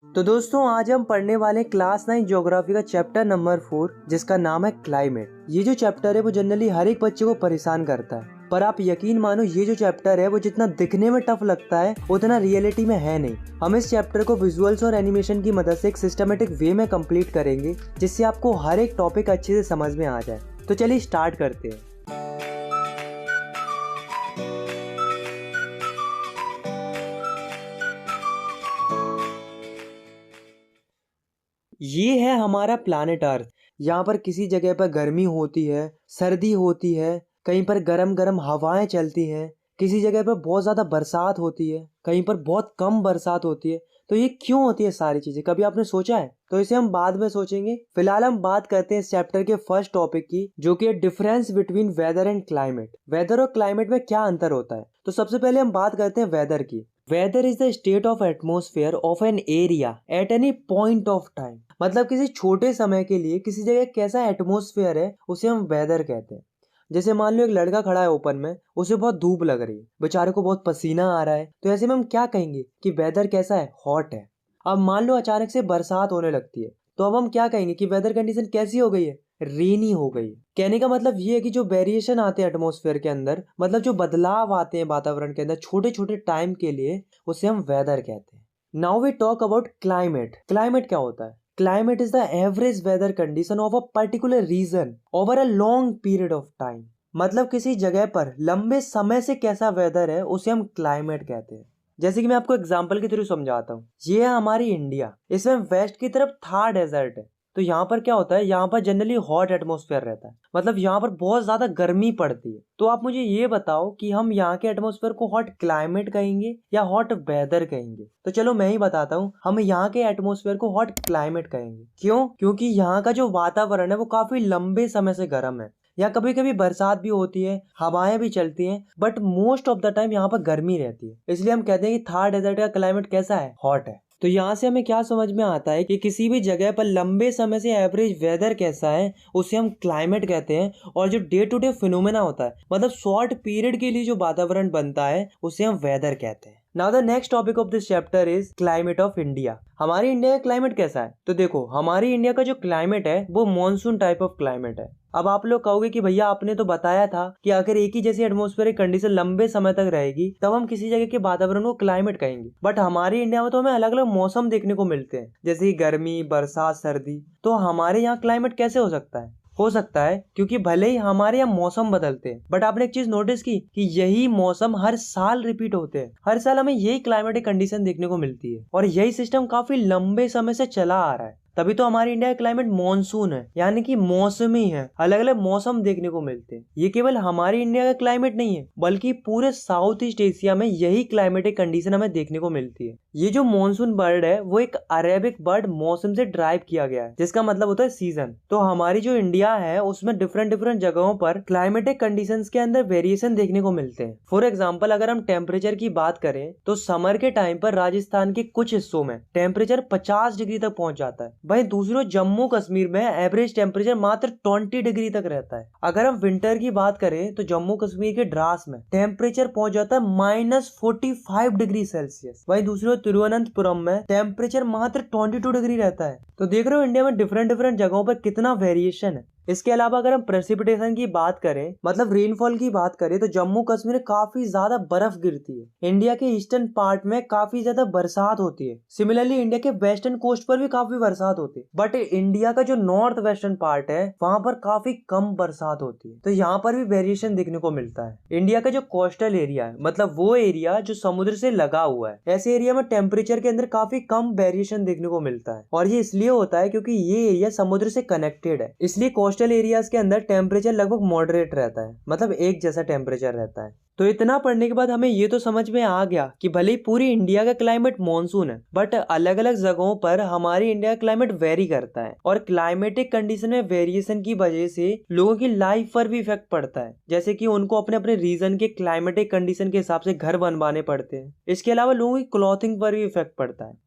तो दोस्तों आज हम पढ़ने वाले क्लास 9 ज्योग्राफी का चैप्टर नंबर 4 जिसका नाम है क्लाइमेट। ये जो चैप्टर है वो जनरली हर एक बच्चे को परेशान करता है, पर आप यकीन मानो ये जो चैप्टर है वो जितना दिखने में टफ लगता है उतना रियलिटी में है नहीं। हम इस चैप्टर को विजुअल्स और एनिमेशन की मदद से एक सिस्टमेटिक वे में कंप्लीट करेंगे जिससे आपको हर एक टॉपिक अच्छे से समझ में आ जाए। तो चलिए स्टार्ट करते हैं। ये है हमारा प्लानेट अर्थ। यहाँ पर किसी जगह पर गर्मी होती है, सर्दी होती है, कहीं पर गरम गरम हवाएं चलती हैं, किसी जगह पर बहुत ज्यादा बरसात होती है, कहीं पर बहुत कम बरसात होती है। तो ये क्यों होती है सारी चीजें, कभी आपने सोचा है? तो इसे हम बाद में सोचेंगे। फिलहाल हम बात करते हैं इस चैप्टर के फर्स्ट टॉपिक की, जो कि है difference between weather and climate. Weather और क्लाइमेट में क्या अंतर होता है? तो सबसे पहले हम बात करते हैं वेदर की। Weather is the state of atmosphere of an area at any point of time. मतलब किसी छोटे समय के लिए किसी जगह कैसा एटमोस्फेयर है उसे हम वेदर कहते हैं। जैसे मान लो एक लड़का खड़ा है ओपन में, उसे बहुत धूप लग रही है, बेचारे को बहुत पसीना आ रहा है, तो ऐसे में हम क्या कहेंगे कि वेदर कैसा है? हॉट है। अब मान लो अचानक से बरसात होने लगती है, तो अब हम क्या कहेंगे कि वेदर कंडीशन कैसी हो गई है? रेनी हो गई। कहने का मतलब ये है कि जो वेरिएशन आते हैं एटमोस्फेयर के अंदर, मतलब जो बदलाव आते हैं वातावरण के अंदर छोटे छोटे टाइम के लिए, उसे हम वेदर कहते हैं। Now we talk about climate. Climate क्या होता है? Climate is the average weather condition of a particular region over a long period of time। मतलब किसी जगह पर लंबे समय से कैसा वेदर है उसे हम क्लाइमेट कहते हैं। जैसे कि मैं आपको एग्जांपल के थ्रू समझाता हूँ। ये है हमारी इंडिया, इसमें वेस्ट की तरफ थार डेजर्ट है। तो यहाँ पर क्या होता है, यहाँ पर जनरली हॉट एटमोस्फेयर रहता है, मतलब यहाँ पर बहुत ज्यादा गर्मी पड़ती है। तो आप मुझे ये बताओ कि हम यहाँ के एटमोस्फेयर को हॉट क्लाइमेट कहेंगे या हॉट वेदर कहेंगे? तो चलो मैं ही बताता हूँ, हम यहाँ के एटमोस्फेयर को हॉट क्लाइमेट कहेंगे। क्यों? क्योंकि यहाँ का जो वातावरण है वो काफी लंबे समय से गर्म है। यहाँ कभी कभी बरसात भी होती है, हवाएं भी चलती हैं, but most of the time यहाँ पर गर्मी रहती है। इसलिए हम कहते हैं कि थार डेजर्ट का क्लाइमेट कैसा है? हॉट है। तो यहाँ से हमें क्या समझ में आता है कि किसी भी जगह पर लंबे समय से एवरेज वेदर कैसा है उसे हम क्लाइमेट कहते हैं, और जो डे टू डे फिनोमेना होता है, मतलब शॉर्ट पीरियड के लिए जो वातावरण बनता है, उसे हम वेदर कहते हैं। Now the next topic of this chapter is climate of India. हमारी इंडिया का क्लाइमेट कैसा है? तो देखो, हमारी इंडिया का जो क्लाइमेट है वो मॉनसून टाइप ऑफ क्लाइमेट है। अब आप लोग कहोगे कि भैया आपने तो बताया था कि अगर एक ही जैसी एटमॉस्फेरिक कंडीशन लंबे समय तक रहेगी तब हम किसी जगह के वातावरण को क्लाइमेट कहेंगे। बट हमारी इंडिया में तो हमें अलग अलग मौसम देखने को मिलते हैं, जैसे गर्मी, बरसात, सर्दी। तो हमारे यहाँ क्लाइमेट कैसे हो सकता है? हो सकता है क्योंकि भले ही हमारे यहाँ मौसम बदलते हैं, बट आपने एक चीज नोटिस की कि यही मौसम हर साल रिपीट होते हैं। हर साल हमें यही क्लाइमेटिक कंडीशन देखने को मिलती है, और यही सिस्टम काफी लंबे समय से चला आ रहा है। तभी तो हमारी इंडिया का क्लाइमेट मॉनसून है, यानी कि मौसमी है। अलग अलग मौसम देखने को मिलते हैं। ये केवल हमारी इंडिया का क्लाइमेट नहीं है, बल्कि पूरे साउथ ईस्ट एशिया में यही क्लाइमेटिक कंडीशन हमें देखने को मिलती है। ये जो मॉनसून बर्ड है वो एक अरेबिक बर्ड मौसम से ड्राइव किया गया है, जिसका मतलब होता है सीजन। तो हमारी जो इंडिया है उसमें डिफरेंट डिफरेंट जगहों पर क्लाइमेटिक कंडीशंस के अंदर वेरिएशन देखने को मिलते हैं। फॉर एग्जाम्पल, अगर हम टेम्परेचर की बात करें तो समर के टाइम पर राजस्थान के कुछ हिस्सों में टेम्परेचर 50 डिग्री तक पहुंच जाता है। वहीं दूसरी ओर जम्मू कश्मीर में एवरेज टेम्परेचर मात्र 20 डिग्री तक रहता है। अगर हम विंटर की बात करें तो जम्मू कश्मीर के द्रास में टेम्परेचर पहुंच जाता है -45 डिग्री सेल्सियस। वहीं दूसरी ओर तिरुवनंतपुरम में टेम्परेचर मात्र 22 डिग्री रहता है। तो देख रहे हो इंडिया में डिफरेंट डिफरेंट जगहों पर कितना वेरिएशन है। इसके अलावा अगर हम प्रेसिपिटेशन की बात करें, मतलब रेनफॉल की बात करें, तो जम्मू कश्मीर में काफी ज्यादा बर्फ गिरती है। इंडिया के ईस्टर्न पार्ट में काफी ज्यादा बरसात होती है। सिमिलरली इंडिया के वेस्टर्न कोस्ट पर भी काफी बरसात होती है, बट इंडिया का जो नॉर्थ वेस्टर्न पार्ट है वहां पर काफी कम बरसात होती है। तो यहाँ पर भी वेरिएशन देखने को मिलता है। इंडिया का जो कोस्टल एरिया है, मतलब वो एरिया जो समुद्र से लगा हुआ है, ऐसे एरिया में टेम्परेचर के अंदर काफी कम वेरिएशन देखने को मिलता है। और ये इसलिए होता है क्योंकि ये एरिया समुद्र से कनेक्टेड है। इसलिए कोस्टल एरियाज के अंदर टेम्परेचर लगभग मॉडरेट रहता है, मतलब एक जैसा टेम्परेचर रहता है। तो इतना पढ़ने के बाद हमें ये तो समझ में आ गया कि भले ही पूरी इंडिया का क्लाइमेट मॉनसून है, बट अलग अलग जगहों पर हमारी इंडिया का क्लाइमेट वेरी करता है, और क्लाइमेटिक कंडीशन में वेरिएशन की वजह से लोगों की लाइफ पर भी इफेक्ट पड़ता है, जैसे कि उनको अपने अपने रीजन के क्लाइमेटिक कंडीशन के हिसाब से घर बनवाने पड़ते हैं। इसके अलावा लोगों की क्लॉथिंग पर भी इफेक्ट पड़ता है।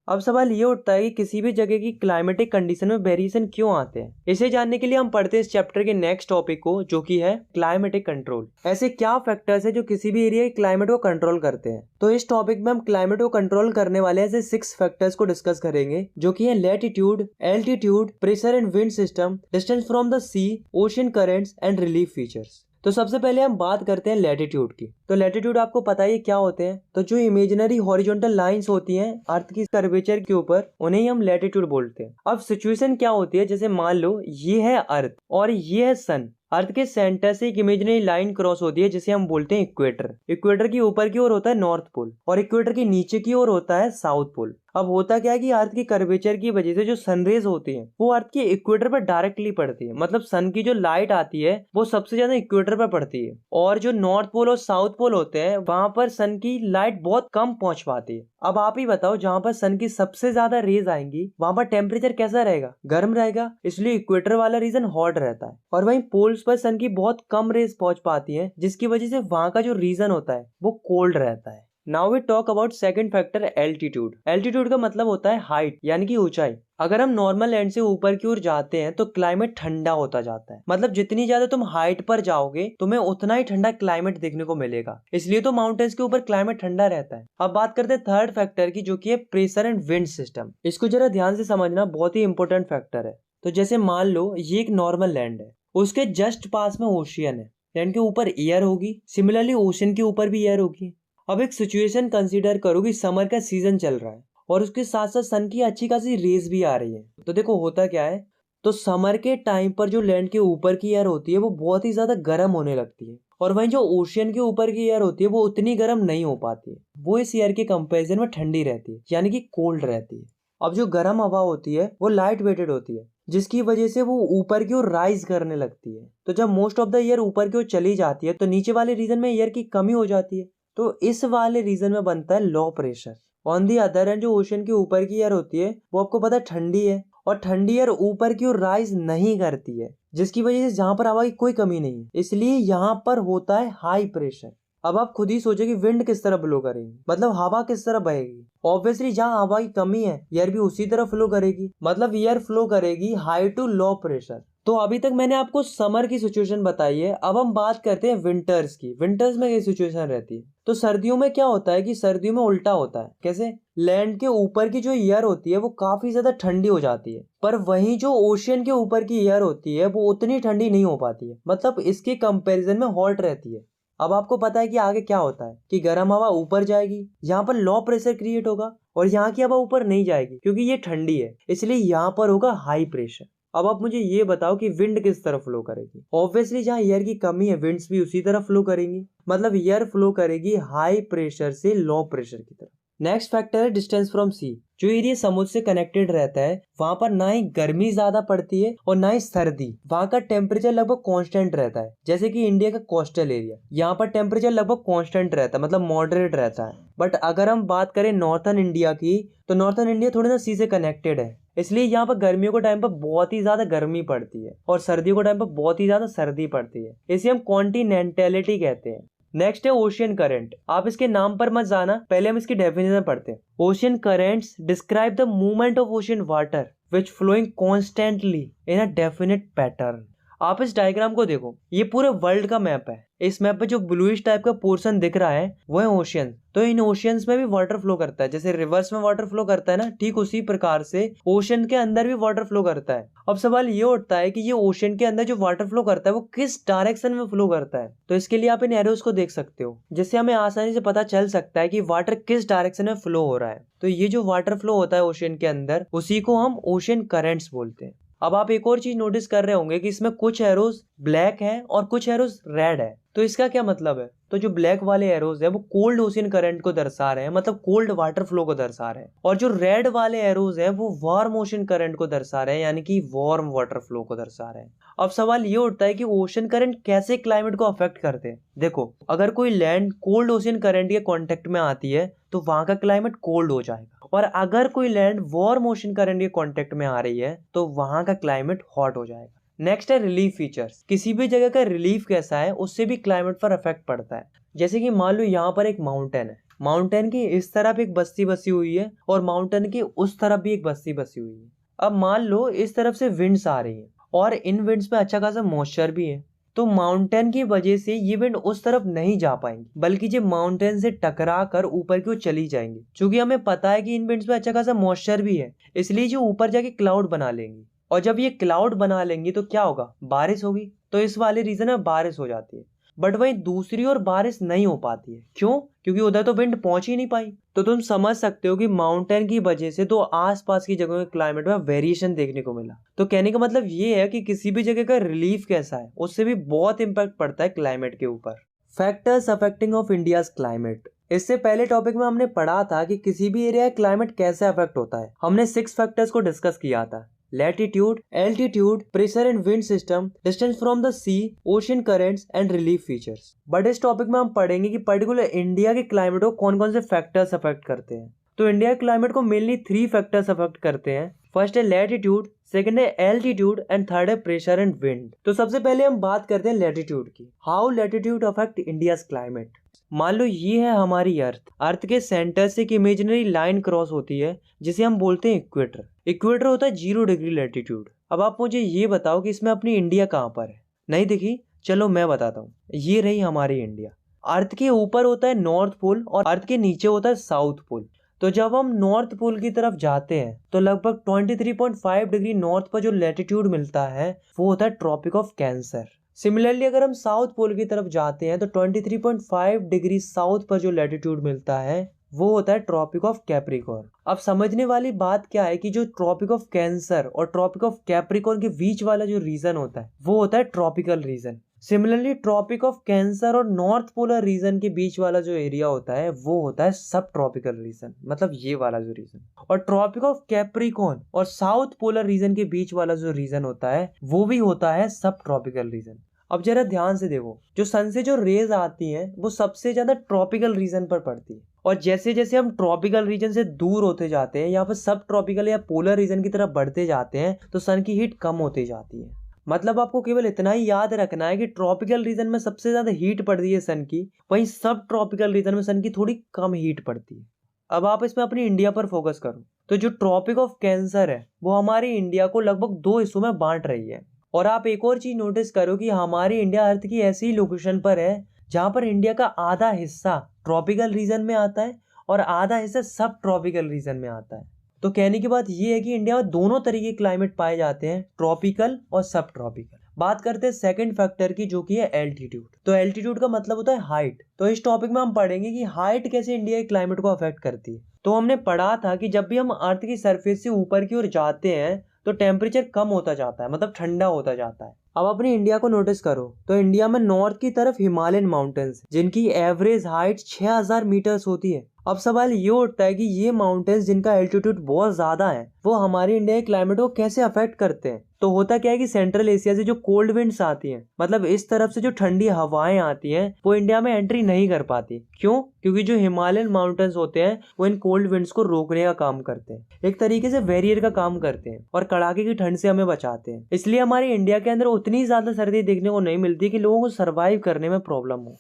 अब सवाल ये उठता है कि किसी भी जगह की क्लाइमेटिक कंडीशन में वेरिएशन क्यों आते हैं। इसे जानने के लिए हम पढ़ते हैं इस चैप्टर के नेक्स्ट टॉपिक को, जो कि है क्लाइमेटिक कंट्रोल। ऐसे क्या फैक्टर्स है जो किसी भी एरिया के क्लाइमेट को कंट्रोल करते हैं। तो इस टॉपिक में हम क्लाइमेट को कंट्रोल करने वाले ऐसे 6 फैक्टर्स को डिस्कस करेंगे, जो कि है latitude, altitude, pressure and wind system, distance from the sea, ocean currents and relief features. तो सबसे पहले हम बात करते हैं लैटिट्यूड की। तो लैटिट्यूड आपको पता ही क्या होते हैं। तो जो इमेजिनरी हॉरिजॉन्टल लाइंस होती हैं अर्थ की कर्वेचर के ऊपर, उन्हें ही हम लैटिट्यूड बोलते हैं। अब सिचुएशन क्या होती है, जैसे मान लो ये है अर्थ और ये है सन। अर्थ के सेंटर से एक इमेजिनरी लाइन क्रॉस होती है जिसे हम बोलते हैं इक्वेटर। इक्वेटर की ऊपर की ओर होता है नॉर्थ पोल और इक्वेटर की नीचे की ओर होता है साउथ पोल। अब होता क्या है कि अर्थ की कर्वेचर की वजह से जो सनरेज होती हैं वो अर्थ के इक्वेटर पर डायरेक्टली पड़ती है। मतलब सन की जो लाइट आती है वो सबसे ज्यादा इक्वेटर पर पड़ती है, और जो नॉर्थ पोल और साउथ पोल होते हैं वहां पर सन की लाइट बहुत कम पहुंच पाती है। अब आप ही बताओ, जहां पर सन की सबसे ज्यादा रेज आएंगी वहां पर टेम्परेचर कैसा रहेगा, गर्म रहेगा। इसलिए इक्वेटर वाला रीजन हॉट रहता है, और वहीं पोल्स पर सन की बहुत कम रेज पहुंच पाती है, जिसकी वजह से वहां का जो रीजन होता है वो कोल्ड रहता है। Now we talk about second factor, altitude. Altitude का मतलब होता है हाइट, यानी कि ऊंचाई। अगर हम नॉर्मल लैंड से ऊपर की ओर जाते हैं तो क्लाइमेट ठंडा होता जाता है। मतलब जितनी ज्यादा तुम हाइट पर जाओगे तुम्हें उतना ही ठंडा क्लाइमेट देखने को मिलेगा, इसलिए तो माउंटेन्स के ऊपर क्लाइमेट ठंडा रहता है। अब बात करते हैं थर्ड फैक्टर की, जो कि है प्रेशर एंड विंड सिस्टम। इसको जरा ध्यान से समझना, बहुत ही इंपॉर्टेंट फैक्टर है। तो जैसे मान लो ये एक नॉर्मल लैंड है, उसके जस्ट पास में ओशियन है। लैंड के ऊपर एयर होगी, सिमिलरली ओशन के ऊपर भी एयर होगी। अब एक सिचुएशन कंसीडर करो कि समर का सीजन चल रहा है और उसके साथ साथ सन की अच्छी खासी रेज भी आ रही है। तो देखो होता क्या है, तो समर के टाइम पर जो लैंड के ऊपर की एयर होती है वो बहुत ही ज्यादा गर्म होने लगती है, और वहीं जो ओशियन के ऊपर की एयर होती है वो उतनी गर्म नहीं हो पाती है। वो इस एयर के कंपेरिजन में ठंडी रहती है, यानी कि कोल्ड रहती है। अब जो गर्म हवा होती है वो लाइट वेटेड होती है, जिसकी वजह से वो ऊपर की ओर राइज करने लगती है। तो जब मोस्ट ऑफ द एयर ऊपर की ओर चली जाती है तो नीचे वाले रीजन में एयर की कमी हो जाती है। तो इस वाले रीजन में बनता है low pressure. On the other and जो ओशन के ऊपर की एयर होती है वो आपको पता है ठंडी है, और ठंडी एयर ऊपर की ओर राइज नहीं करती है, जिसकी वजह से जहां पर हवा की कोई कमी नहीं है, इसलिए यहाँ पर होता है हाई प्रेशर। अब आप खुद ही सोचो कि विंड किस तरह ब्लो करेगी, मतलब हवा किस तरह बहेगी। ऑब्वियसली जहाँ हवा की कमी है एयर भी उसी तरह फ्लो करेगी, मतलब एयर फ्लो करेगी हाई टू लो प्रेशर। तो अभी तक मैंने आपको समर की सिचुएशन बताई है। अब हम बात करते हैं विंटर्स की। विंटर्स में ये सिचुएशन रहती है। तो सर्दियों में क्या होता है कि सर्दियों में उल्टा होता है। कैसे? लैंड के ऊपर की जो एयर होती है वो काफी ज्यादा ठंडी हो जाती है, पर वहीं जो ओशियन के ऊपर की एयर होती है वो उतनी ठंडी नहीं हो पाती है, मतलब इसके कंपैरिजन में हॉट रहती है। अब आपको पता है कि आगे क्या होता है कि गर्म हवा ऊपर जाएगी, यहाँ पर लो प्रेशर क्रिएट होगा, और यहाँ की हवा ऊपर नहीं जाएगी क्योंकि ये ठंडी है, इसलिए यहाँ पर होगा हाई प्रेशर। अब आप मुझे ये बताओ कि विंड किस तरफ फ्लो करेगी। ऑब्वियसली जहाँ एयर की कमी है विंड्स भी उसी तरफ फ्लो करेंगी, मतलब एयर फ्लो करेगी हाई प्रेशर से लो प्रेशर की तरफ। नेक्स्ट फैक्टर है डिस्टेंस फ्रॉम सी। जो एरिया समुद्र से कनेक्टेड रहता है वहां पर ना ही गर्मी ज्यादा पड़ती है और ना ही सर्दी। वहां का टेम्परेचर लगभग कांस्टेंट रहता है, जैसे कि इंडिया का कोस्टल एरिया, यहाँ पर टेम्परेचर लगभग कांस्टेंट रहता है, मतलब मॉडरेट रहता है। बट अगर हम बात करें नॉर्थन इंडिया की, तो नॉर्थन इंडिया थोड़ा सा सी से कनेक्टेड है, इसलिए यहाँ पर गर्मियों के टाइम पर बहुत ही ज्यादा गर्मी पड़ती है और सर्दियों के टाइम पर बहुत ही ज्यादा सर्दी पड़ती है। इसे हम कॉन्टिनेंटलिटी कहते हैं। नेक्स्ट है ओशियन करंट। आप इसके नाम पर मत जाना, पहले हम इसकी डेफिनेशन पढ़ते हैं। Ocean currents describe the movement of ocean water which flowing constantly in a definite pattern. आप इस डायग्राम को देखो, ये पूरे वर्ल्ड का मैप है। इस मैप पे जो ब्लूइश टाइप का पोर्शन दिख रहा है वो है ओशियन। तो इन ओशियंस में भी वाटर फ्लो करता है, जैसे रिवर्स में वाटर फ्लो करता है ना, ठीक उसी प्रकार से ओशियन के अंदर भी वाटर फ्लो करता है। अब सवाल ये उठता है कि ये ओशियन के अंदर जो वाटर फ्लो करता है वो किस डायरेक्शन में फ्लो करता है। तो इसके लिए आप इन एरोस को देख सकते हो, जिससे हमें आसानी से पता चल सकता है कि वाटर किस डायरेक्शन में फ्लो हो रहा है। तो ये जो वाटर फ्लो होता है ओशियन के अंदर, उसी को हम ओशियन करेंट्स बोलते हैं। अब आप एक और चीज नोटिस कर रहे होंगे कि इसमें कुछ एरोज ब्लैक हैं और कुछ एरोज रेड है। तो इसका क्या मतलब है? तो जो ब्लैक वाले एरोज है वो कोल्ड ओशियन करंट को दर्शा रहे हैं, मतलब कोल्ड वाटर फ्लो को दर्शा रहे हैं, और जो रेड वाले एरोज है वो वार्म ओशियन करंट को दर्शा रहे हैं, यानी कि वार्म वाटर फ्लो को दर्शा रहे हैं। अब सवाल ये उठता है कि ओशियन करंट कैसे क्लाइमेट को अफेक्ट करते हैं। देखो, अगर कोई लैंड कोल्ड ओशियन करंट के कांटेक्ट में आती है तो वहां का क्लाइमेट कोल्ड हो जाएगा, और अगर कोई लैंड वार्म ओशियन करंट के कांटेक्ट में आ रही है तो वहां का क्लाइमेट हॉट हो जाएगा। नेक्स्ट है रिलीफ फीचर्स। किसी भी जगह का रिलीफ कैसा है उससे भी क्लाइमेट पर इफेक्ट पड़ता है। जैसे कि मान लो यहाँ पर एक माउंटेन है, माउंटेन की इस तरफ एक बस्ती बसी हुई है और माउंटेन की उस तरफ भी एक बस्ती बसी हुई है। अब मान लो इस तरफ से विंड्स आ रही है और इन विंड्स में अच्छा खासा मॉइस्चर भी है, तो माउंटेन की वजह से ये विंड उस तरफ नहीं जा पाएंगी, बल्कि ये माउंटेन से टकरा कर ऊपर की ओर चली जाएंगी। क्योंकि हमें पता है कि इन विंड्स में अच्छा खासा मॉइस्चर भी है, इसलिए जो ऊपर जाके क्लाउड बना लेंगी, और जब ये क्लाउड बना लेंगी तो क्या होगा, बारिश होगी। तो इस वाले रीजन में बारिश हो जाती है। बट वहीं दूसरी ओर बारिश नहीं हो पाती है। क्यों? क्योंकि उधर तो विंड पहुंच ही नहीं पाई। तो तुम समझ सकते हो कि माउंटेन की वजह से तो आसपास की जगहों के क्लाइमेट में वेरिएशन देखने को मिला। तो कहने का मतलब ये है कि किसी भी जगह का रिलीफ कैसा है उससे भी बहुत इंपैक्ट पड़ता है क्लाइमेट के ऊपर। Factors affecting of India's climate. इससे पहले टॉपिक में हमने पढ़ा था कि किसी भी एरिया का क्लाइमेट कैसे अफेक्ट होता है। हमने 6 फैक्टर्स को डिस्कस किया था: latitude, altitude, pressure and wind system, distance from the sea, ocean currents and relief features। But इस टॉपिक में हम पढ़ेंगे कि पर्टिकुलर इंडिया के क्लाइमेट को कौन कौन से फैक्टर्स अफेक्ट करते हैं। तो इंडिया के क्लाइमेट को मेनली 3 फैक्टर्स अफेक्ट करते हैं। फर्स्ट है लैटिट्यूड, सेकंड है एल्टीट्यूड एंड थर्ड है प्रेशर एंड विंड। तो सबसे पहले हम बात करते हैं लैटिट्यूड की। How latitude affect India's climate. मान लो ये है हमारी अर्थ के सेंटर से एक इमेजिनरी लाइन क्रॉस होती है जिसे हम बोलते हैं इक्वेटर। इक्वेटर होता है 0 डिग्री लैटिट्यूड। अब आप मुझे ये बताओ कि इसमें अपनी इंडिया कहाँ पर है। नहीं दिखी? चलो मैं बताता हूँ। ये रही हमारी इंडिया। अर्थ के ऊपर होता है नॉर्थ पोल और अर्थ के नीचे होता है साउथ पोल। तो जब हम नॉर्थ पोल की तरफ जाते हैं तो लगभग 23.5 डिग्री नॉर्थ पर जो लैटिट्यूड मिलता है वो होता है ट्रॉपिक ऑफ कैंसर। सिमिलरली अगर हम साउथ पोल की तरफ जाते हैं तो 23.5 डिग्री साउथ पर जो लैटिट्यूड मिलता है वो होता है ट्रॉपिक ऑफ कैप्रिकॉर्न। अब समझने वाली बात क्या है कि जो ट्रॉपिक ऑफ कैंसर और ट्रॉपिक ऑफ कैप्रिकॉर्न के बीच वाला जो रीजन होता है वो होता है tropical region. Similarly tropic of cancer और नॉर्थ पोलर रीजन के बीच वाला जो एरिया होता है वो होता है सब ट्रॉपिकल रीजन, मतलब ये वाला जो रीजन। और ट्रॉपिक ऑफ कैप्रिकॉर्न और साउथ पोलर रीजन के बीच वाला जो रीजन होता है वो भी होता है सब ट्रॉपिकल रीजन। अब जरा ध्यान से देखो, जो सन से जो रेज आती हैं वो सबसे ज्यादा ट्रॉपिकल रीजन पर पड़ती है, और जैसे जैसे हम ट्रॉपिकल रीजन से दूर होते जाते हैं या फिर सब ट्रॉपिकल या पोलर रीजन की तरफ बढ़ते जाते हैं तो सन की हीट कम होती जाती है। मतलब आपको केवल इतना ही याद रखना है कि ट्रॉपिकल रीजन में सबसे ज्यादा हीट पड़ती है सन की, वहीं सब ट्रॉपिकल रीजन में सन की थोड़ी कम हीट पड़ती है। अब आप इसमें अपनी इंडिया पर फोकस करो तो जो ट्रॉपिक ऑफ कैंसर है वो हमारी इंडिया को लगभग 2 हिस्सों में बांट रही है। और आप एक और चीज नोटिस करो कि हमारी इंडिया अर्थ की ऐसी लोकेशन पर है जहां पर इंडिया का आधा हिस्सा ट्रॉपिकल रीजन में आता है और आधा हिस्सा सब ट्रॉपिकल रीजन में आता है। तो कहने की बात यह है कि इंडिया में दोनों तरीके के क्लाइमेट पाए जाते हैं, ट्रॉपिकल और सब ट्रॉपिकल। बात करते हैं सेकंड फैक्टर की जो कि है एल्टीट्यूड। तो एल्टीट्यूड का मतलब होता है हाइट। तो इस टॉपिक में हम पढ़ेंगे कि हाइट कैसे इंडिया के क्लाइमेट को अफेक्ट करती है। तो हमने पढ़ा था कि जब भी हम अर्थ की सरफेस से ऊपर की ओर जाते हैं तो टेम्परेचर कम होता जाता है, मतलब ठंडा होता जाता है। अब अपनी इंडिया को नोटिस करो तो इंडिया में नॉर्थ की तरफ हिमालयन माउंटेन्स जिनकी एवरेज हाइट 6000 मीटर्स होती है। अब सवाल ये उठता है कि ये माउंटेन्स जिनका एल्टीट्यूड बहुत ज्यादा है वो हमारी इंडिया के क्लाइमेट को कैसे अफेक्ट करते हैं। तो होता क्या है कि सेंट्रल एशिया से जो कोल्ड विंड्स आती हैं, मतलब इस तरफ से जो ठंडी हवाएं आती हैं वो इंडिया में एंट्री नहीं कर पाती। क्यों? क्योंकि जो हिमालयन माउंटेन्स होते हैं वो इन कोल्ड विंड्स को रोकने का काम करते हैं, एक तरीके से बैरियर का काम करते हैं और कड़ाके की ठंड से हमें बचाते हैं। इसलिए हमारी इंडिया के अंदर उतनी ज्यादा सर्दी देखने को नहीं मिलती कि लोगों को सर्वाइव करने में प्रॉब्लम हो।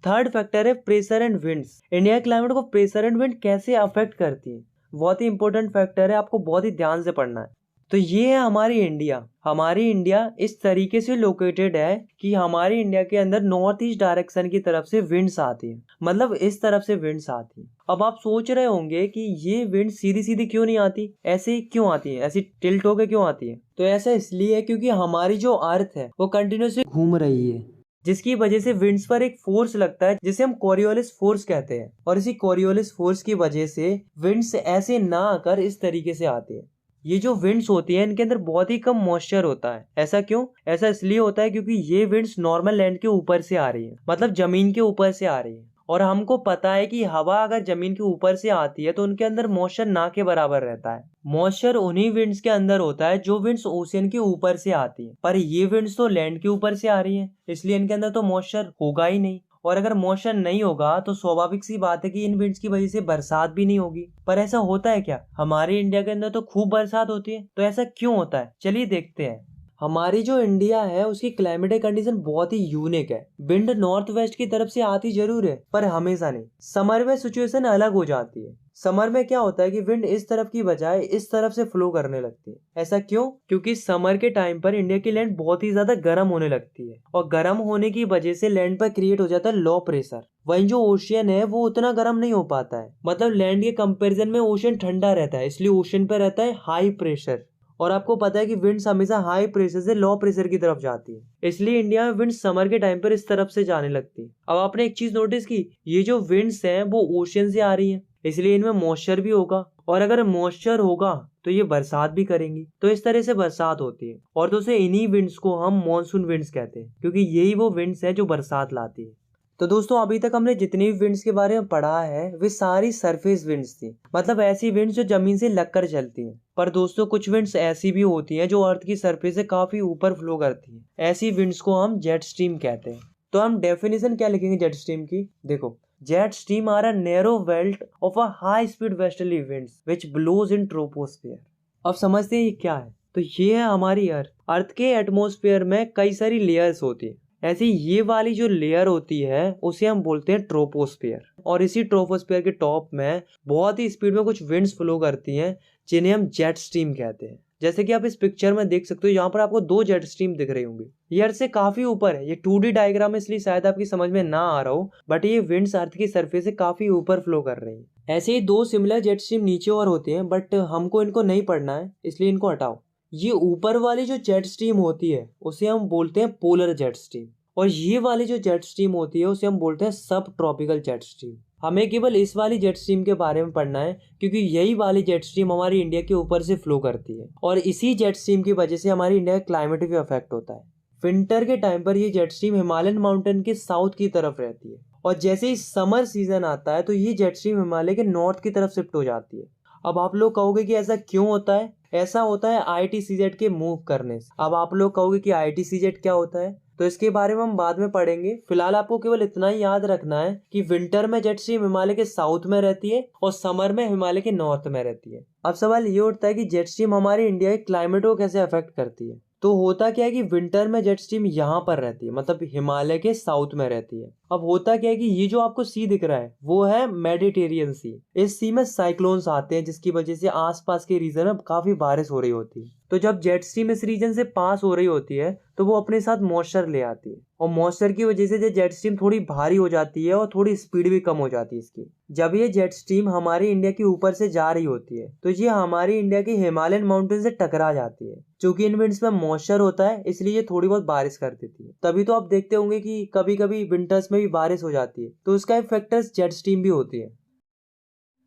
थर्ड फैक्टर है प्रेशर एंड विंड्स। इंडिया के क्लाइमेट को प्रेशर एंड विंड कैसे अफेक्ट करती है, बहुत ही इंपॉर्टेंट फैक्टर है, आपको बहुत ही ध्यान से पढ़ना है। तो ये है हमारी इंडिया। हमारी इंडिया इस तरीके से लोकेटेड है कि हमारी इंडिया के अंदर नॉर्थ ईस्ट डायरेक्शन की तरफ से विंड्स आती है, मतलब इस तरफ से विंड्स आती है। अब आप सोच रहे होंगे कि ये विंड सीधी सीधी क्यों नहीं आती, ऐसे क्यों आती है, ऐसी टिल्ट होकर क्यों आती है। तो ऐसा इसलिए है क्योंकि हमारी जो अर्थ है वो कंटिन्यूसली घूम रही है, जिसकी वजह से विंड्स पर एक फोर्स लगता है जिसे हम कोरियोलिस फोर्स कहते हैं। और इसी कोरियोलिस फोर्स की वजह से विंड्स ऐसे ना आकर इस तरीके से आते हैं। ये जो विंड्स होती है इनके अंदर बहुत ही कम मॉइस्चर होता है। ऐसा क्यों? ऐसा इसलिए होता है क्योंकि ये विंड्स नॉर्मल लैंड के ऊपर से आ रही है, मतलब जमीन के ऊपर से आ रही है। और हमको पता है कि हवा अगर जमीन के ऊपर से आती है तो उनके अंदर मॉइस्चर ना के बराबर रहता है। मॉइस्चर उन्हीं विंड्स के अंदर होता है जो विंड्स ओशियन के ऊपर से आती है, पर ये विंड्स तो लैंड के ऊपर से आ रही है, इसलिए इनके अंदर तो मॉइस्चर होगा ही नहीं। और अगर मॉइस्चर नहीं होगा तो स्वाभाविक सी बात है कि इन विंड्स की वजह से बरसात भी नहीं होगी। पर ऐसा होता है क्या? हमारे इंडिया के अंदर तो खूब बरसात होती है, तो ऐसा क्यों होता है? चलिए देखते हैं। हमारी जो इंडिया है उसकी क्लाइमेटिक कंडीशन बहुत ही यूनिक है। विंड नॉर्थ वेस्ट की तरफ से आती जरूर है पर हमेशा नहीं। समर में सिचुएशन अलग हो जाती है। समर में क्या होता है कि विंड इस तरफ की बजाय इस तरफ से फ्लो करने लगती है। ऐसा क्यों? क्योंकि समर के टाइम पर इंडिया की लैंड बहुत ही ज्यादा गर्म होने लगती है और गर्म होने की वजह से लैंड पर क्रिएट हो जाता है लो प्रेशर। वहीं जो ओशियन है वो उतना गर्म नहीं हो पाता है, मतलब लैंड के कंपैरिजन में ओशियन ठंडा रहता है, इसलिए ओशियन पे रहता है हाई प्रेशर। और आपको पता है कि विंड्स हमेशा हाई प्रेशर से लो प्रेशर की तरफ जाती है, इसलिए इंडिया में विंड समर के टाइम पर इस तरफ से जाने लगती है। अब आपने एक चीज नोटिस की, ये जो विंड्स हैं वो ओशियन से आ रही हैं, इसलिए इनमें मॉइस्चर भी होगा और अगर मॉइस्चर होगा तो ये बरसात भी करेंगी, तो इस तरह से बरसात होती है। और दोस्तों इन्हीं विंड्स को हम मॉनसून विंड्स कहते हैं क्योंकि यही वो विंड्स हैं जो बरसात लाती है। तो दोस्तों अभी तक हमने जितनी भी विंड्स के बारे में पढ़ा है वे सारी सरफेस विंड्स थी, मतलब ऐसी विंड्स जो जमीन से लगकर चलती हैं। पर दोस्तों कुछ विंड्स ऐसी भी होती हैं जो अर्थ की सरफेस से काफी ऊपर फ्लो करती हैं, ऐसी विंड्स को हम जेट स्ट्रीम कहते हैं। तो हम डेफिनेशन क्या लिखेंगे जेट स्ट्रीम की? देखो, jet stream are a narrow belt of a high speed westerly winds which blows in troposphere. अब समझते हैं ये क्या है? तो ये है हमारी अर्थ के एटमॉस्फेयर में कई सारी लेयर्स होती है। ऐसे ये वाली जो लेयर होती है उसे हम बोलते हैं ट्रोपोस्फियर, और इसी ट्रोपोस्फियर के टॉप में बहुत ही स्पीड में कुछ विंड्स फ्लो करती हैं जिन्हें हम जेट स्ट्रीम कहते हैं। जैसे कि आप इस पिक्चर में देख सकते हो, यहाँ पर आपको दो जेट स्ट्रीम दिख रही होंगी। ये अर्थ से काफी ऊपर है, ये 2D डायग्राम है इसलिए शायद आपकी समझ में ना आ रहा हो, बट ये विंड्स अर्थ की सरफेस से काफी ऊपर फ्लो कर रही है। ऐसे ही दो सिमिलर जेट स्ट्रीम नीचे और होती हैं, बट हमको इनको नहीं पढ़ना है इसलिए इनको हटाओ। ये ऊपर वाली जो जेट स्ट्रीम होती है उसे हम बोलते हैं पोलर जेट स्ट्रीम, और ये वाली जो जेट स्ट्रीम होती है उसे हम बोलते हैं सब ट्रॉपिकल जेट स्ट्रीम। हमें केवल इस वाली जेट स्ट्रीम के बारे में पढ़ना है क्योंकि यही वाली जेट स्ट्रीम हमारी इंडिया के ऊपर से फ्लो करती है, और इसी जेट स्ट्रीम की वजह से हमारी इंडिया का क्लाइमेट भी अफेक्ट होता है। विंटर के टाइम पर ये जेट स्ट्रीम हिमालयन माउंटेन के साउथ की तरफ रहती है, और जैसे ही समर सीजन आता है तो ये जेट स्ट्रीम हिमालय के नॉर्थ की तरफ शिफ्ट हो जाती है। अब आप लोग कहोगे कि ऐसा क्यों होता है? ऐसा होता है ITCZ के मूव करने से। अब आप लोग कहोगे कि ITCZ क्या होता है, तो इसके बारे में हम बाद में पढ़ेंगे। फिलहाल आपको केवल इतना ही याद रखना है कि विंटर में जेट स्ट्रीम हिमालय के साउथ में रहती है और समर में हिमालय के नॉर्थ में रहती है। अब सवाल ये उठता है कि जेट स्ट्रीम हमारे इंडिया के क्लाइमेट को कैसे अफेक्ट करती है। तो होता क्या है कि विंटर में जेट स्ट्रीम यहाँ पर रहती है, मतलब हिमालय के साउथ में रहती है। अब होता क्या है कि ये जो आपको सी दिख रहा है वो है मेडिटेरियन सी। इस सी में साइक्लोन्स आते हैं जिसकी वजह से आसपास के रीजन में काफी बारिश हो रही होती है। तो जब जेट स्ट्रीम इस रीजन से पास हो रही होती है तो वो अपने साथ मॉइस्चर ले आती है, और मॉइस्चर की वजह से जेट स्ट्रीम थोड़ी भारी हो जाती है और थोड़ी स्पीड भी कम हो जाती है इसकी। जब ये जेट स्ट्रीम हमारी इंडिया के ऊपर से जा रही होती है तो ये हमारी इंडिया के हिमालयन माउंटेन से टकरा जाती है। चूंकि इन विंड्स में मॉइस्चर होता है इसलिए ये थोड़ी बहुत बारिश कर देती है। तभी तो आप देखते होंगे कि कभी कभी विंटर्स में भी बारिश हो जाती है, तो इसका एक फैक्टर जेट स्ट्रीम भी होती है।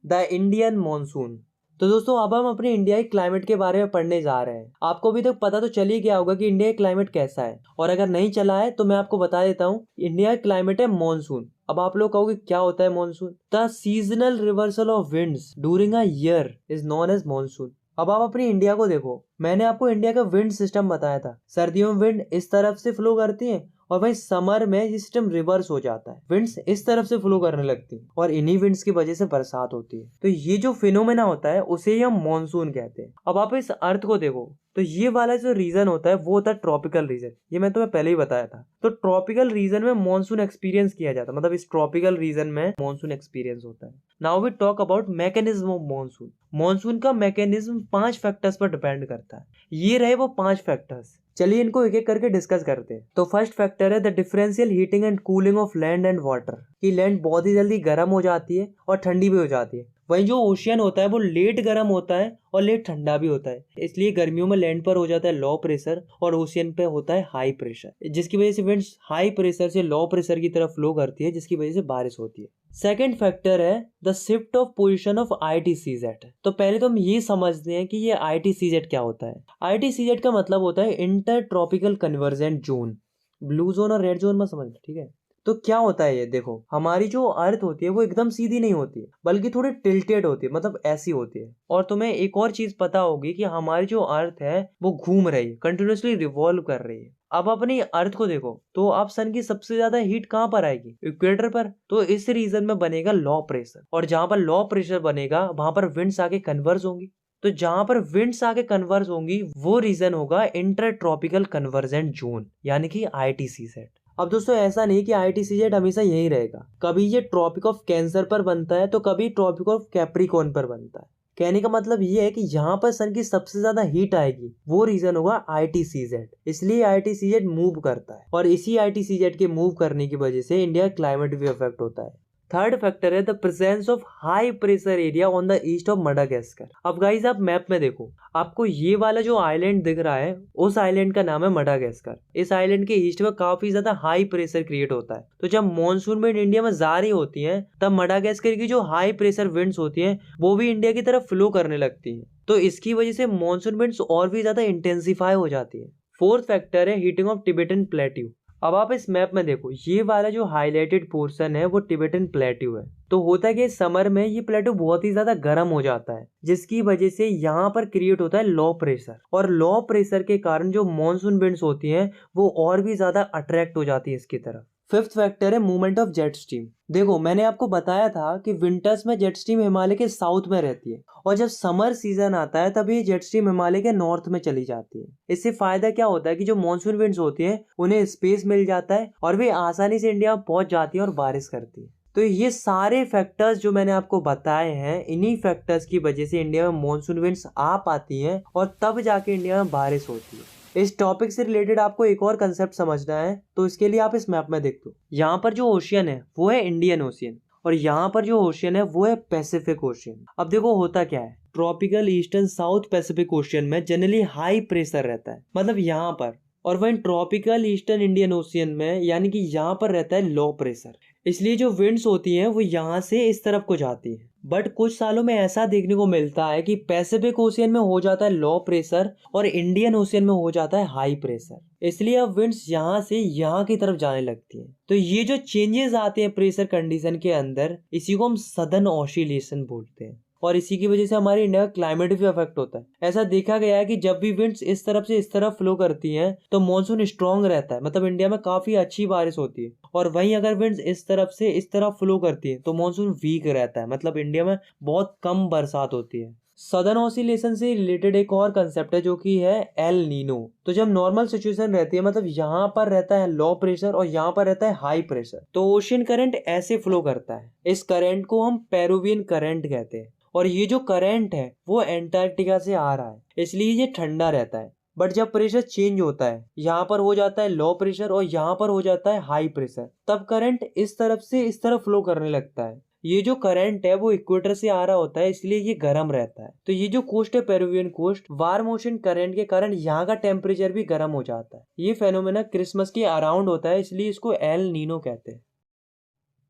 The Indian monsoon. तो दोस्तों अब हम अपने इंडिया के क्लाइमेट के बारे में पढ़ने जा रहे हैं। आपको अभी तक पता तो चल ही गया होगा कि इंडिया का क्लाइमेट कैसा है, और अगर नहीं चला है तो मैं आपको बता देता हूँ। इंडिया का क्लाइमेट है मॉनसून। अब आप लोग कहोगे क्या होता है monsoon? The seasonal reversal of winds during a year is known as monsoon. अब आप अपनी इंडिया को देखो, मैंने आपको इंडिया का विंड सिस्टम बताया था। सर्दियों में विंड इस तरफ से फ्लो करती है और वहीं समर में ये सिस्टम रिवर्स हो जाता है, विंड्स इस तरफ से फ्लो करने लगती है और इन्हीं विंड्स की वजह से बरसात होती है। तो ये जो फिनोमेना होता है उसे ही हम मॉनसून कहते हैं। अब आप इस अर्थ को देखो, तो ये वाला जो रीजन होता है वो होता है ट्रॉपिकल रीजन। ये मैं तुम्हें पहले ही बताया था। तो ट्रॉपिकल रीजन में मॉनसून एक्सपीरियंस किया जाता है, मतलब इस ट्रॉपिकल रीजन में मॉनसून एक्सपीरियंस होता है। Now we talk about mechanism of monsoon. Monsoon का मैकेनिज्म 5 फैक्टर्स पर डिपेंड करता है। ये रहे वो 5 फैक्टर्स। चलिए इनको एक एक करके डिस्कस करते हैं। तो फर्स्ट फैक्टर है the differential heating and cooling of land and water. कि लैंड बहुत ही जल्दी गर्म हो जाती है और ठंडी भी हो जाती है। वहीं जो ओशियन होता है वो लेट गर्म होता है और लेट ठंडा भी होता है, इसलिए गर्मियों में लैंड पर हो जाता है लो प्रेशर और ओशियन पे होता है हाई प्रेशर, जिसकी वजह से विंड्स हाई प्रेशर से लो प्रेशर की तरफ फ्लो करती है, जिसकी वजह से बारिश होती है। सेकेंड फैक्टर है the shift of position of ITCZ। तो पहले तो हम ये समझते हैं कि ये ITCZ क्या होता है। ITCZ का मतलब होता है inter tropical convergent zone. Blue zone और रेड जोन में समझ, ठीक है। तो क्या होता है ये देखो, हमारी जो अर्थ होती है वो एकदम सीधी नहीं होती है, बल्कि थोड़ी टिल्टेड होती है, मतलब ऐसी होती है। और तुम्हें एक और चीज पता होगी कि हमारी जो अर्थ है वो घूम रही है, कंटिन्यूअसली रिवॉल्व कर रही है। अब अपनी अर्थ को देखो, तो अब सन की सबसे ज्यादा हीट कहाँ पर आएगी? इक्वेटर पर। तो इस रीजन में बनेगा लो प्रेशर, और जहां पर लो प्रेशर बनेगा वहां पर विंड्स आके कन्वर्ज होंगी। तो जहां पर विंड्स आके कन्वर्ज होंगी वो रीजन होगा इंटर ट्रॉपिकल कन्वर्जेंट जोन, यानी कि ITCZ। अब दोस्तों ऐसा नहीं कि ITCZ हमेशा यही रहेगा, कभी ये ट्रॉपिक ऑफ कैंसर पर बनता है तो कभी ट्रॉपिक ऑफ कैप्रिकॉर्न पर बनता है। कहने का मतलब ये है कि यहाँ पर सन की सबसे ज्यादा हीट आएगी वो रीजन होगा ITCZ, इसलिए ITCZ मूव करता है और इसी ITCZ के मूव करने की वजह से इंडिया क्लाइमेट भी अफेक्ट होता है। थर्ड फैक्टर है the presence of high pressure area on the east of Madagascar. अब गाइस आप मैप में देखो, आपको ये वाला जो आइलैंड दिख रहा है उस आइलैंड का नाम है मडागास्कर। इस आइलैंड के ईस्ट में काफी ज्यादा हाई प्रेशर क्रिएट होता है, तो जब मॉनसून विंड इंडिया में जारी होती है तब मडागास्कर की जो हाई प्रेशर विंड्स होती है वो भी इंडिया की तरफ फ्लो करने लगती है, तो इसकी वजह से मॉनसून विंड्स और भी ज्यादा इंटेंसिफाई हो जाती है। फोर्थ फैक्टर है हीटिंग ऑफ टिबेटन प्लेट्यू। अब आप इस मैप में देखो, ये वाला जो हाईलाइटेड पोर्शन है वो टिबेटन प्लेट्यू है। तो होता है कि समर में ये प्लेट्यू बहुत ही ज्यादा गर्म हो जाता है, जिसकी वजह से यहाँ पर क्रिएट होता है लो प्रेशर, और लो प्रेशर के कारण जो मॉनसून विंड्स होती हैं वो और भी ज्यादा अट्रैक्ट हो जाती है इसकी तरफ। फिफ्थ फैक्टर है मूवमेंट ऑफ जेट स्ट्रीम। देखो मैंने आपको बताया था कि विंटर्स में जेट स्ट्रीम हिमालय के साउथ में रहती है, और जब समर सीजन आता है तब ये जेट स्ट्रीम हिमालय के नॉर्थ में चली जाती है। इससे फायदा क्या होता है कि जो मॉनसून विंड्स होती हैं उन्हें स्पेस मिल जाता है और वे आसानी से इंडिया में पहुंच जाती है और बारिश करती है। तो ये सारे फैक्टर्स जो मैंने आपको बताए हैं, इन्हीं फैक्टर्स की वजह से इंडिया में मॉनसून विंड्स आ पाती हैं और तब जाके इंडिया में बारिश होती है। इस टॉपिक से रिलेटेड आपको एक और कंसेप्ट समझना है, तो इसके लिए आप इस मैप में देख लो, यहाँ पर जो ओशियन है वो है इंडियन ओशियन, और यहाँ पर जो ओशियन है वो है पैसिफिक ओशियन। अब देखो होता क्या है, tropical eastern south Pacific ocean में जनरली हाई प्रेशर रहता है, मतलब यहाँ पर, और वहीं ट्रॉपिकल ईस्टर्न इंडियन ओशियन में यानी कि यहाँ पर रहता है लो प्रेशर, इसलिए जो विंड्स होती हैं वो यहाँ से इस तरफ को जाती है। बट कुछ सालों में ऐसा देखने को मिलता है कि पैसिफिक ओशियन में हो जाता है लो प्रेशर और इंडियन ओशियन में हो जाता है हाई प्रेशर, इसलिए अब विंड्स यहाँ से यहाँ की तरफ जाने लगती हैं। तो ये जो चेंजेस आते हैं प्रेशर कंडीशन के अंदर, इसी को हम सदर्न ऑसिलेशन बोलते हैं, और इसी की वजह से हमारे इंडिया का क्लाइमेट भी अफेक्ट होता है। ऐसा देखा गया है कि जब भी विंड्स इस तरफ से इस तरफ फ्लो करती हैं तो मॉनसून स्ट्रांग रहता है, मतलब इंडिया में काफी अच्छी बारिश होती है, और वहीं अगर विंड्स इस तरफ से इस तरफ फ्लो करती है तो मॉनसून वीक रहता है, मतलब इंडिया में बहुत कम बरसात होती है। सदर्न ऑसिलेशन से रिलेटेड एक और कंसेप्ट है जो कि है एल नीनो। तो जब नॉर्मल सिचुएशन रहती है, मतलब यहाँ पर रहता है लो प्रेशर और यहाँ पर रहता है हाई प्रेशर, तो ओशियन करंट ऐसे फ्लो करता है। इस करंट को हम पेरुवियन करंट कहते हैं, और ये जो करंट है वो एंटार्क्टिका से आ रहा है, इसलिए ये ठंडा रहता है। बट जब प्रेशर चेंज होता है, यहाँ पर हो जाता है लो प्रेशर और यहाँ पर हो जाता है हाई प्रेशर, तब करंट इस तरफ से इस तरफ फ्लो करने लगता है। ये जो करंट है वो इक्वेटर से आ रहा होता है, इसलिए ये गर्म रहता है। तो ये जो कोस्ट है Peruvian coast, warm ocean current के कारण यहाँ का टेम्परेचर भी गर्म हो जाता है। ये फेनोमेना क्रिसमस के अराउंड होता है, इसलिए इसको एल नीनो कहते हैं।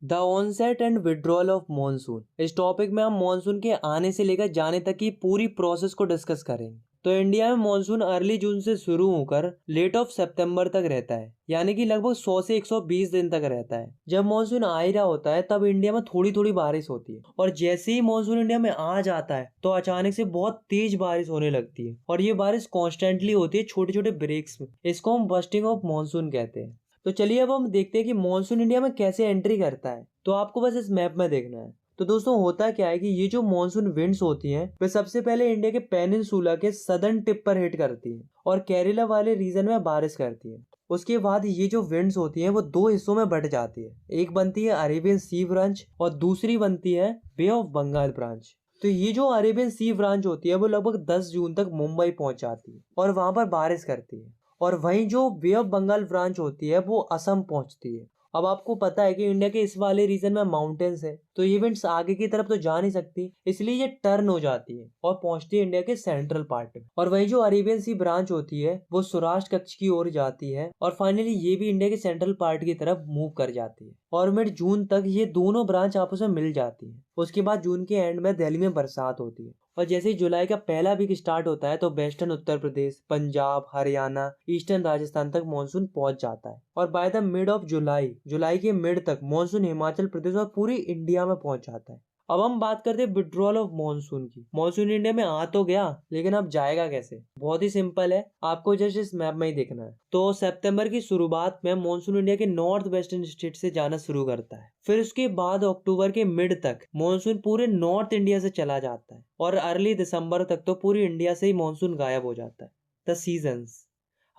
The onset and withdrawal of monsoon. इस टॉपिक में हम मॉनसून के आने से लेकर जाने तक की पूरी प्रोसेस को डिस्कस करेंगे। तो इंडिया में मॉनसून अर्ली जून से शुरू होकर लेट ऑफ सितंबर तक रहता है, यानी कि लगभग 100 से 120 दिन तक रहता है। जब मॉनसून आ ही रहा होता है तब इंडिया में थोड़ी थोड़ी बारिश होती है, और जैसे ही मॉनसून इंडिया में आ जाता है तो अचानक से बहुत तेज बारिश होने लगती है, और ये बारिश कॉन्स्टेंटली होती है छोटे छोटे ब्रेक्स में। इसको हम बस्टिंग ऑफ मॉनसून कहते हैं। तो चलिए अब हम देखते हैं कि मॉनसून इंडिया में कैसे एंट्री करता है। तो आपको बस इस मैप में देखना है। तो दोस्तों होता क्या है कि ये जो मॉनसून विंड्स होती हैं वे सबसे पहले इंडिया के पेनिनसुला के सदर्न टिप पर हिट करती हैं और केरला वाले रीजन में बारिश करती है। उसके बाद ये जो विंड्स होती हैं वो दो हिस्सों में बट जाती है, एक बनती है अरेबियन सी ब्रांच और दूसरी बनती है बे ऑफ बंगाल ब्रांच। तो ये जो अरेबियन सी ब्रांच होती है वो लगभग 10 जून तक मुंबई पहुंच जाती है और वहां पर बारिश करती है, और वहीं जो बे ऑफ बंगाल ब्रांच होती है वो असम पहुंचती है। अब आपको पता है कि इंडिया के इस वाले रीजन में माउंटेन्स है, तो ये विंड्स आगे की तरफ तो जा नहीं सकती, इसलिए ये टर्न हो जाती है और पहुंचती है इंडिया के सेंट्रल पार्ट में। और वही जो अरेबियन सी ब्रांच होती है वो सौराष्ट्र कच्छ की ओर जाती है, और फाइनली ये भी इंडिया के सेंट्रल पार्ट की तरफ मूव कर जाती है, और मिड जून तक ये दोनों ब्रांच आपस में मिल जाती है। उसके बाद जून के एंड में दिल्ली में बरसात होती है, और जैसे ही जुलाई का पहला वीक स्टार्ट होता है तो वेस्टर्न उत्तर प्रदेश, पंजाब, हरियाणा, ईस्टर्न राजस्थान तक मानसून पहुंच जाता है, और by the mid of July, जुलाई के मिड तक मानसून हिमाचल प्रदेश और पूरी इंडिया में पहुंच जाता है। अब हम बात करते हैं विड्रॉल ऑफ मॉनसून की। मॉनसून इंडिया में आ तो गया, लेकिन अब जाएगा कैसे? बहुत ही सिंपल है, आपको जस्ट इस मैप में ही देखना है। तो सितंबर की शुरुआत में मॉनसून इंडिया के नॉर्थ वेस्टर्न स्टेट से जाना शुरू करता है। फिर उसके बाद अक्टूबर के मिड तक मॉनसून पूरे नॉर्थ इंडिया से चला जाता है और अर्ली दिसंबर तक तो पूरी इंडिया से ही मॉनसून गायब हो जाता है। द सीजन्स,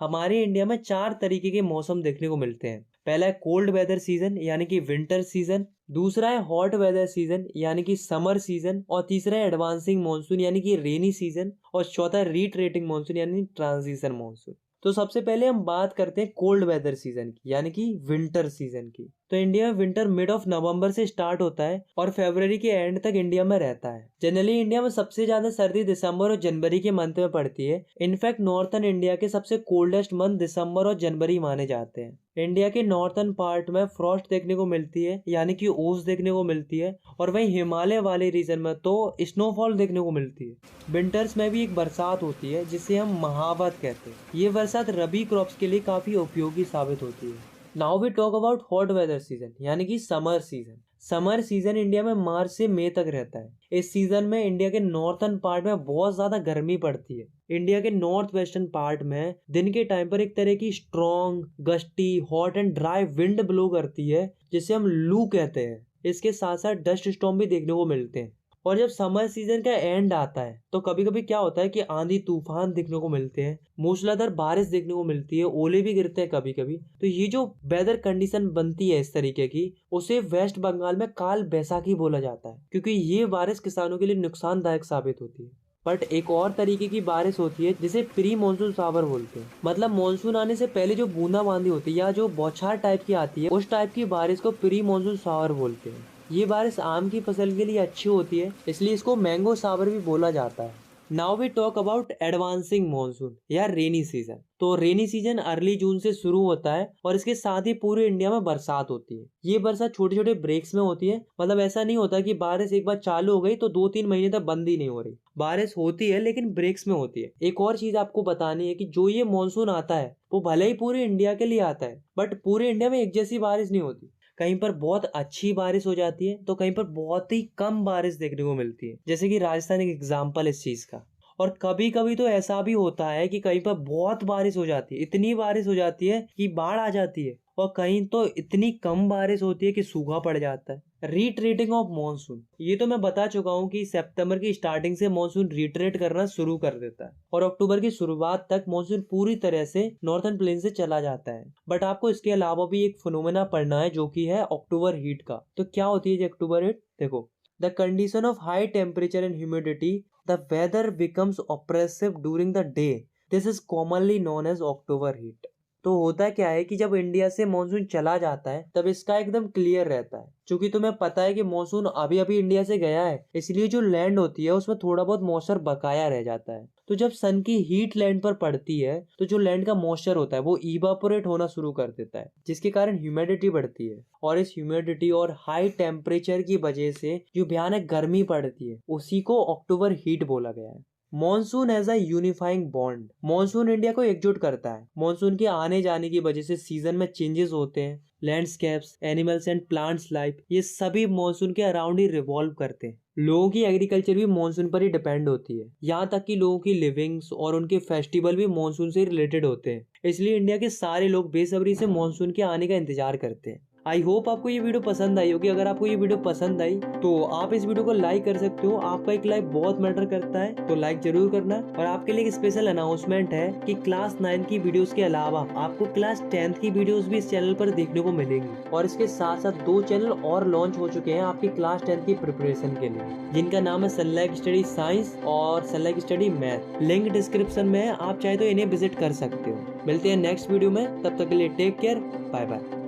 हमारे इंडिया में 4 तरीके के मौसम देखने को मिलते हैं। पहला है कोल्ड वेदर सीजन यानी कि विंटर सीजन, दूसरा है हॉट वेदर सीजन यानी कि समर सीजन, और तीसरा है एडवांसिंग मॉनसून यानी कि रेनी सीजन, और चौथा है रिट्रेटिंग मॉनसून यानी ट्रांजिशन मॉनसून। तो सबसे पहले हम बात करते हैं कोल्ड वेदर सीजन की यानी कि विंटर सीजन की। तो इंडिया में विंटर मिड ऑफ नवंबर से स्टार्ट होता है और फरवरी के एंड तक इंडिया में रहता है। जनरली इंडिया में सबसे ज्यादा सर्दी दिसंबर और जनवरी के मंथ में पड़ती है। इनफैक्ट नॉर्थन इंडिया के सबसे कोल्डेस्ट मंथ दिसंबर और जनवरी माने जाते हैं। इंडिया के नॉर्थन पार्ट में फ्रॉस्ट देखने को मिलती है यानी कि ओस देखने को मिलती है, और वहीं हिमालय वाले रीजन में तो स्नोफॉल देखने को मिलती है। विंटर्स में भी एक बरसात होती है जिसे हम महावत कहते हैं। ये बरसात रबी क्रॉप्स के लिए काफी उपयोगी साबित होती है। Now we talk about hot weather season यानी कि summer season. Summer season India में मार्च से मई तक रहता है। इस सीजन में इंडिया के नॉर्थन पार्ट में बहुत ज्यादा गर्मी पड़ती है। इंडिया के नॉर्थ वेस्टर्न पार्ट में दिन के टाइम पर एक तरह की strong, gusty, hot and dry wind blow करती है जिसे हम लू कहते हैं। इसके साथ साथ डस्ट स्टॉर्म भी देखने को मिलते हैं। और जब समर सीजन का एंड आता है तो कभी कभी क्या होता है कि आंधी तूफान देखने को मिलते हैं, मूसलाधार बारिश देखने को मिलती है, ओले भी गिरते हैं कभी कभी। तो ये जो वेदर कंडीशन बनती है इस तरीके की, उसे वेस्ट बंगाल में काल बैसाखी बोला जाता है, क्योंकि ये बारिश किसानों के लिए नुकसानदायक साबित होती है। बट एक और तरीके की बारिश होती है जिसे प्री मानसून शावर बोलते हैं। मतलब मानसून आने से पहले जो बूंदाबांदी होती है या जो बौछार टाइप की आती है, उस टाइप की बारिश को प्री मानसून शावर बोलते हैं। ये बारिश आम की फसल के लिए अच्छी होती है, इसलिए इसको मैंगो शावर भी बोला जाता है। Now we talk about advancing monsoon या रेनी सीजन। तो रेनी सीजन अर्ली जून से शुरू होता है और इसके साथ ही पूरे इंडिया में बरसात होती है। ये बरसात छोटे छोटे ब्रेक्स में होती है। मतलब ऐसा नहीं होता कि बारिश एक बार चालू हो गई तो 2-3 महीने तक बंद ही नहीं हो रही। बारिश होती है लेकिन ब्रेक्स में होती है। एक और चीज आपको बतानी है कि जो ये मॉनसून आता है वो भले ही पूरे इंडिया के लिए आता है, बट पूरे इंडिया में एक जैसी बारिश नहीं होती। कहीं पर बहुत अच्छी बारिश हो जाती है तो कहीं पर बहुत ही कम बारिश देखने को मिलती है, जैसे कि राजस्थान एक एग्जाम्पल इस चीज का। और कभी कभी तो ऐसा भी होता है कि कहीं पर बहुत बारिश हो जाती है, इतनी बारिश हो जाती है कि बाढ़ आ जाती है, और कहीं तो इतनी कम बारिश होती है कि सूखा पड़ जाता है। रिट्रेटिंग ऑफ मॉनसून, ये तो मैं बता चुका हूँ कि सितंबर की स्टार्टिंग से मॉनसून रिट्रेट करना शुरू कर देता है और अक्टूबर की शुरुआत तक मॉनसून पूरी तरह से नॉर्थन प्लेन से चला जाता है। बट आपको इसके अलावा भी एक फिनोमेना पढ़ना है जो कि है अक्टूबर हीट का। तो क्या होती है ये अक्टूबर हीट? देखो, the condition of high temperature and humidity, the weather becomes oppressive during the day, this is commonly known as October heat. तो होता क्या है कि जब इंडिया से मॉनसून चला जाता है तब इसका एकदम क्लियर रहता है। क्योंकि तुम्हें पता है कि मॉनसून अभी अभी इंडिया से गया है, इसलिए जो लैंड होती है उसमें थोड़ा बहुत मॉइस्चर बकाया रह जाता है। तो जब सन की हीट लैंड पर पड़ती है तो जो लैंड का मॉइस्चर होता है वो इवापोरेट होना शुरू कर देता है, जिसके कारण ह्यूमिडिटी बढ़ती है। और इस ह्यूमिडिटी और हाई टेम्परेचर की वजह से जो भयानक गर्मी पड़ती है उसी को अक्टूबर हीट बोला गया है। Monsoon as a unifying bond, monsoon India को एकजुट करता है। मॉनसून के आने जाने की वजह से सीजन में चेंजेस होते हैं। Landscapes, animals and plants life, ये सभी मॉनसून के अराउंड ही रिवॉल्व करते हैं। लोगों की एग्रीकल्चर भी मॉनसून पर ही डिपेंड होती है। यहाँ तक कि लोगों की लिविंग्स और उनके फेस्टिवल भी मॉनसून से रिलेटेड होते हैं। इसलिए इंडिया के सारे लोग बेसब्री से मॉनसून के आने का इंतजार करते हैं। आई होप आपको ये वीडियो पसंद आई होगी। अगर आपको ये वीडियो पसंद आई तो आप इस वीडियो को लाइक कर सकते हो। आपका एक लाइक बहुत मैटर करता है, तो लाइक जरूर करना। और आपके लिए एक स्पेशल अनाउंसमेंट है कि क्लास 9 की वीडियोस के अलावा आपको क्लास 10th की वीडियोस भी इस चैनल पर देखने को मिलेंगी। और इसके साथ साथ 2 चैनल और लॉन्च हो चुके हैं आपकी क्लास 10th की प्रिपरेशन के लिए, जिनका नाम है सनलाइट स्टडी साइंस और sunlight study math. Link description में है, आप चाहे तो इन्हें विजिट कर सकते हो। मिलते हैं नेक्स्ट वीडियो में, तब तक के लिए टेक केयर, बाय बाय।